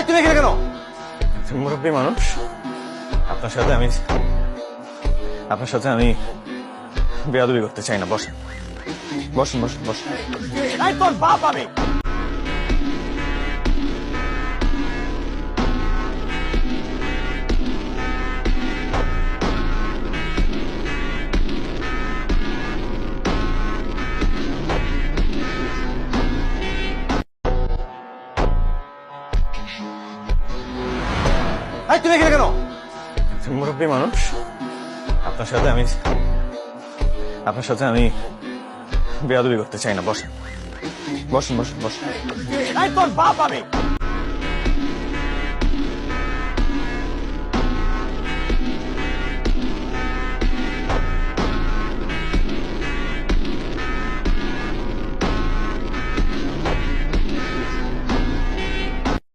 তুমি এখানে কেন? মুরব্বী মানুষ, আপনার সাথে আমি বেয়াদবি করতে চাই না। বসেন বসেন বসেন বসেন। তোর বাপ আমি। তুমি এখানে কেন? মুরব্বী মানুষ, আপনার সাথে আমি বেয়াদবি করতে চাই না। বসেন বসেন বসেন বসেন। তোর বাপ আমি।